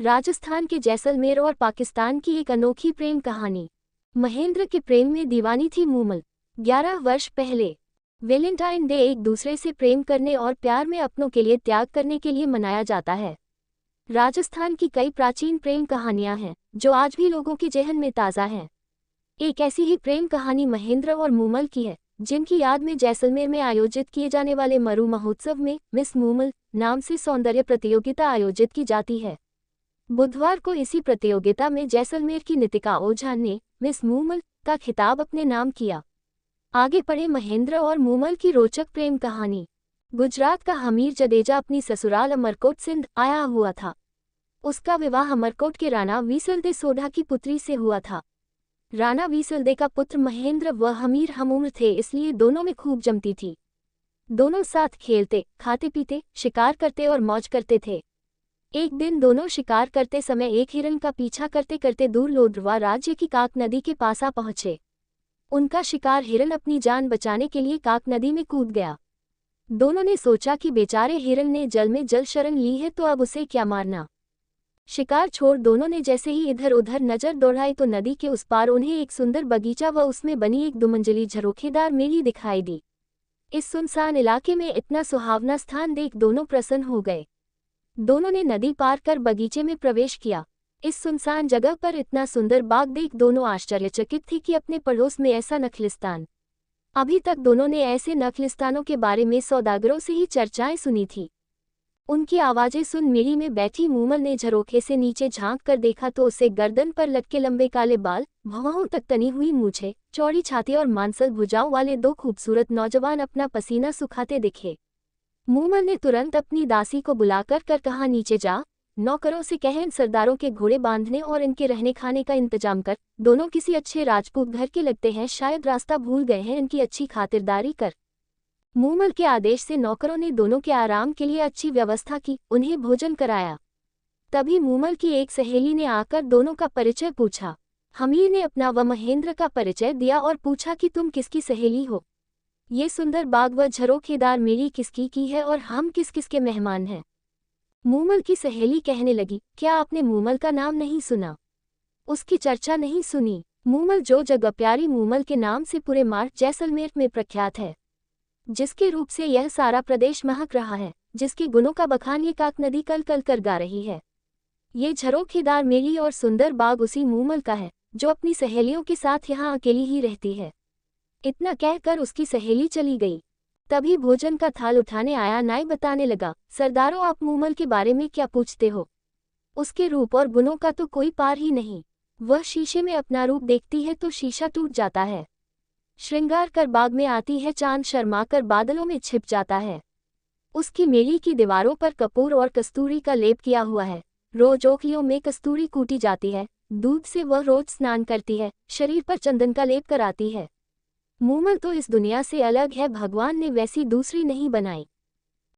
राजस्थान के जैसलमेर और पाकिस्तान की एक अनोखी प्रेम कहानी। महेंद्र के प्रेम में दीवानी थी मूमल। 11 वर्ष पहले वैलेंटाइन डे एक दूसरे से प्रेम करने और प्यार में अपनों के लिए त्याग करने के लिए मनाया जाता है। राजस्थान की कई प्राचीन प्रेम कहानियां हैं जो आज भी लोगों के जेहन में ताज़ा हैं। एक ऐसी ही प्रेम कहानी महेंद्र और मूमल की है, जिनकी याद में जैसलमेर में आयोजित किए जाने वाले मरु महोत्सव में मिस मूमल नाम से सौंदर्य प्रतियोगिता आयोजित की जाती है। बुधवार को इसी प्रतियोगिता में जैसलमेर की नितिका ओझा ने मिस मूमल का खिताब अपने नाम किया। आगे पढ़े महेंद्र और मूमल की रोचक प्रेम कहानी। गुजरात का हमीर जडेजा अपनी ससुराल अमरकोट सिंध आया हुआ था। उसका विवाह अमरकोट के राणा वीसलदे सोढ़ा की पुत्री से हुआ था। राणा वीसलदे का पुत्र महेंद्र व हमीर हमउम्र थे, इसलिए दोनों में खूब जमती थी। दोनों साथ खेलते, खाते पीते, शिकार करते और मौज करते थे। एक दिन दोनों शिकार करते समय एक हिरन का पीछा करते करते दूर लोद्रवा राज्य की काक नदी के पास आ पहुंचे। उनका शिकार हिरन अपनी जान बचाने के लिए काक नदी में कूद गया। दोनों ने सोचा कि बेचारे हिरन ने जल में जल शरण ली है तो अब उसे क्या मारना। शिकार छोड़ दोनों ने जैसे ही इधर उधर नजर दौड़ाई तो नदी के उस पार उन्हें एक सुंदर बगीचा व उसमें बनी एक दुमंजिली झरोखेदार मेली दिखाई दी। इस सुनसान इलाके में इतना सुहावना स्थान देख दोनों प्रसन्न हो गए। दोनों ने नदी पार कर बगीचे में प्रवेश किया। इस सुनसान जगह पर इतना सुंदर बाग देख दोनों आश्चर्यचकित थे कि अपने पड़ोस में ऐसा नखलिस्तान। अभी तक दोनों ने ऐसे नखलिस्तानों के बारे में सौदागरों से ही चर्चाएं सुनी थी। उनकी आवाजें सुन मेली में बैठी मूमल ने झरोखे से नीचे झांक कर देखा तो उसे गर्दन पर लटके लंबे काले बाल, भौहों तक तनी हुई मूछें, चौड़ी छाती और मांसल भुजाओं वाले दो खूबसूरत नौजवान अपना पसीना सुखाते दिखे। मूमल ने तुरंत अपनी दासी को बुलाकर कहा, नीचे जा, नौकरों से कह इन सरदारों के घोड़े बांधने और इनके रहने खाने का इंतजाम कर। दोनों किसी अच्छे राजपूत घर के लगते हैं, शायद रास्ता भूल गए हैं, इनकी अच्छी खातिरदारी कर। मूमल के आदेश से नौकरों ने दोनों के आराम के लिए अच्छी व्यवस्था की, उन्हें भोजन कराया। तभी मूमल की एक सहेली ने आकर दोनों का परिचय पूछा। हमीर ने अपना व महेंद्र का परिचय दिया और पूछा कि तुम किसकी सहेली हो? ये सुंदर बाग व झरोखेदार मेली किसकी की है और हम किस किस के मेहमान हैं? मूमल की सहेली कहने लगी, क्या आपने मूमल का नाम नहीं सुना? उसकी चर्चा नहीं सुनी? मूमल जो जगह प्यारी मूमल के नाम से पूरे मार्ग जैसलमेर में प्रख्यात है, जिसके रूप से यह सारा प्रदेश महक रहा है, जिसके गुणों का बखान ये काक नदी कल कल कर गा रही है। ये झरोखेदार मेली और सुंदर बाग उसी मूमल का है, जो अपनी सहेलियों के साथ यहाँ अकेली ही रहती है। इतना कहकर उसकी सहेली चली गई। तभी भोजन का थाल उठाने आया नाई बताने लगा, सरदारों आप मूमल के बारे में क्या पूछते हो? उसके रूप और गुणों का तो कोई पार ही नहीं। वह शीशे में अपना रूप देखती है तो शीशा टूट जाता है। श्रृंगार कर बाग में आती है, चांद शर्मा कर बादलों में छिप जाता है। उसकी मेली की दीवारों पर कपूर और कस्तूरी का लेप किया हुआ है। रोज ओखलियों में कस्तूरी कूटी जाती है, दूध से वह रोज स्नान करती है, शरीर पर चंदन का लेप कराती है। मूमल तो इस दुनिया से अलग है, भगवान ने वैसी दूसरी नहीं बनाई।